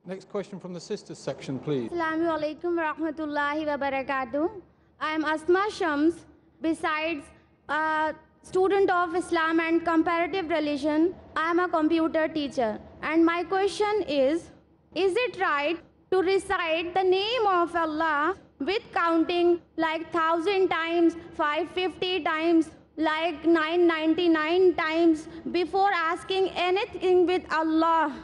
Next question from the sisters section, please. Assalamu alaikum wa rahmatullahi wa barakatuh. I am Asma Shams. Besides a student of Islam and comparative religion, I am a computer teacher. And my question is it right to recite the name of Allah with counting like 1,000 times, 550 times, like 999 times before asking anything with Allah?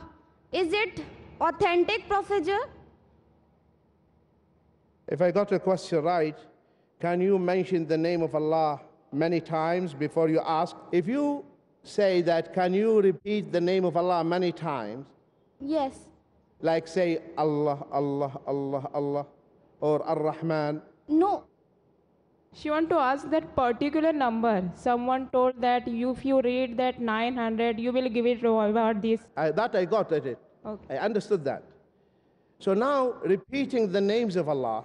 Is it authentic procedure? If I got the question right, can you mention the name of Allah many times before you ask? If you say that, can you repeat the name of Allah many times? Yes. Like say Allah, Allah, Allah, Allah, or Ar-Rahman? No. She want to ask that particular number. Someone told that if you read that 900, you will give it reward this. That I got at it. Okay. I understood that. So now, repeating the names of Allah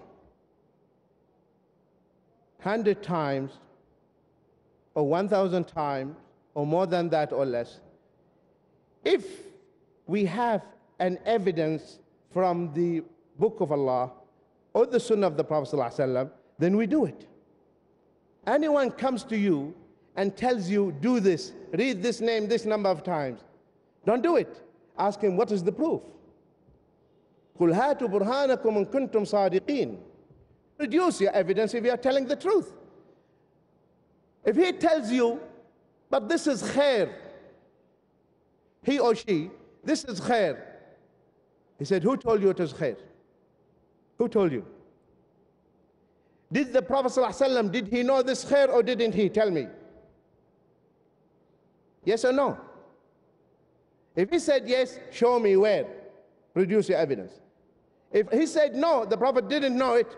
100 times, or 1,000 times, or more than that or less, if we have an evidence from the Book of Allah or the Sunnah of the Prophet ﷺ, then we do it. Anyone comes to you and tells you, do this, read this name this number of times, don't do it. Ask him, what is the proof? قُلْ هَاتُوا بُرْهَانَكُمْ إِن كُنْتُمْ صَادِقِينَ. Produce your evidence if you are telling the truth. If he tells you, but this is khair, he or she, this is khair. He said, who told you it is khair? Who told you? Did the Prophet ﷺ, did he know this khair or didn't he? Tell me. Yes or no? If he said yes, show me where. Produce your evidence. If he said no, the Prophet didn't know it,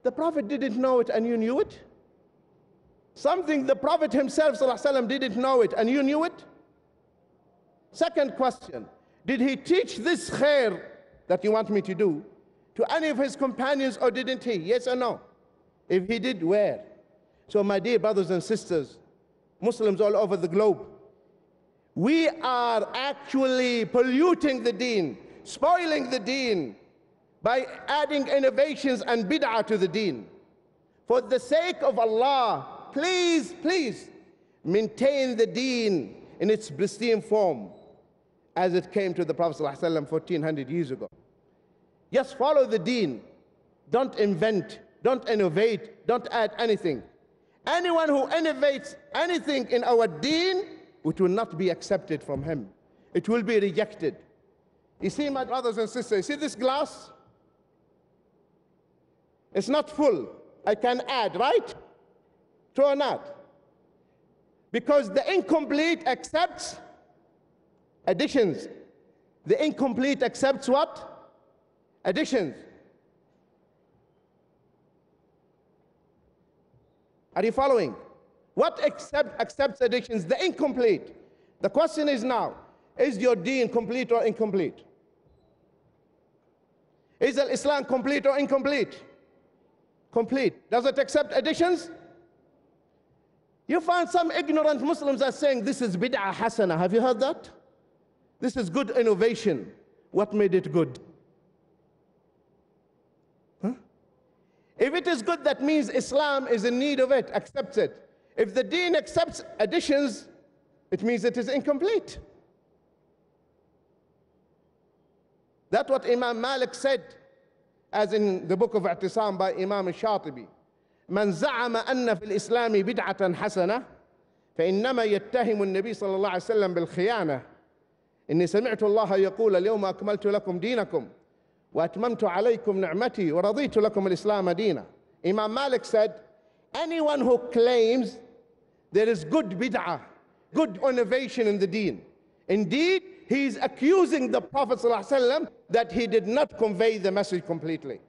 the Prophet didn't know it and you knew it? Something the Prophet himself ﷺ didn't know it and you knew it? Second question, did he teach this khair that you want me to do to any of his companions or didn't he? Yes or no? If he did, where? So my dear brothers and sisters, Muslims all over the globe, we are actually polluting the deen, spoiling the deen by adding innovations and bid'ah to the deen. For the sake of Allah, please, please maintain the deen in its pristine form as it came to the Prophet ﷺ 1400 years ago. Just follow the deen. Don't invent, don't innovate, don't add anything. Anyone who innovates anything in our deen, it will not be accepted from him. It will be rejected. You see, my brothers and sisters, see this glass? It's not full. I can add, right? True or not? Because the incomplete accepts additions. The incomplete accepts what? Additions. Are you following? What accepts additions? The incomplete. The question is now, is your deen complete or incomplete? Is Islam complete or incomplete? Complete. Does it accept additions? You find some ignorant Muslims are saying this is bid'ah hasana. Have you heard that? This is good innovation. What made it good? Huh? If it is good, that means Islam is in need of it, accepts it. If the deen accepts additions, it means it is incomplete. That's what Imam Malik said, as in the book of I'tisam by Imam al-Shatibi. من زعم أن في الإسلام بدعة حسنة فإنما يتهم النبي صلى الله عليه وسلم بالخيانة. إني سمعت الله يقول اليوم أكملت لكم دينكم وأتممت عليكم نعمتي ورضيت لكم الإسلام دينا. Imam Malik said, anyone who claims there is good bid'ah, good innovation in the deen, indeed, he is accusing the Prophet ﷺ that he did not convey the message completely.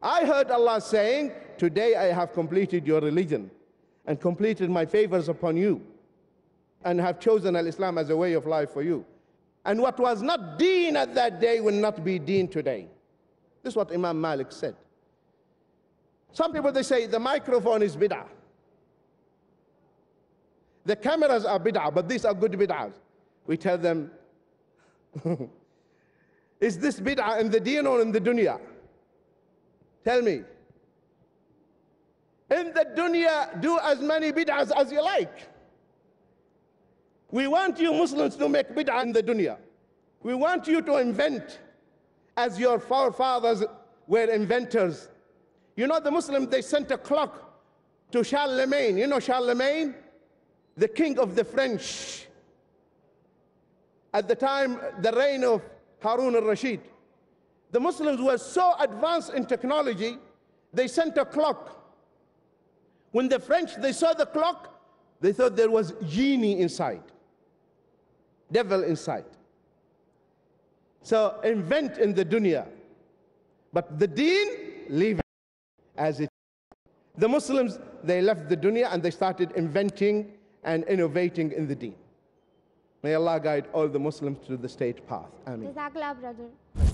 I heard Allah saying, today I have completed your religion and completed my favors upon you and have chosen al-Islam as a way of life for you. And what was not deen at that day will not be deen today. This is what Imam Malik said. Some people, they say the microphone is bid'ah. The cameras are bid'ah, but these are good bid'ahs. We tell them, Is this bid'ah in the deen or in the dunya? Tell me. In the dunya, do as many bid'ahs as you like. We want you Muslims to make bid'ah in the dunya. We want you to invent as your forefathers were inventors. You know, the Muslims, they sent a clock to Charlemagne. You know Charlemagne? The king of the French. At the time, the reign of Harun al-Rashid. The Muslims were so advanced in technology, they sent a clock. When the French, they saw the clock, they thought there was genie inside, devil inside. So invent in the dunya, but the deen, leave it as it is. The Muslims, they left the dunya and they started inventing and innovating in the deen. May Allah guide all the Muslims to the straight path. Ameen. Jazakallah, brother.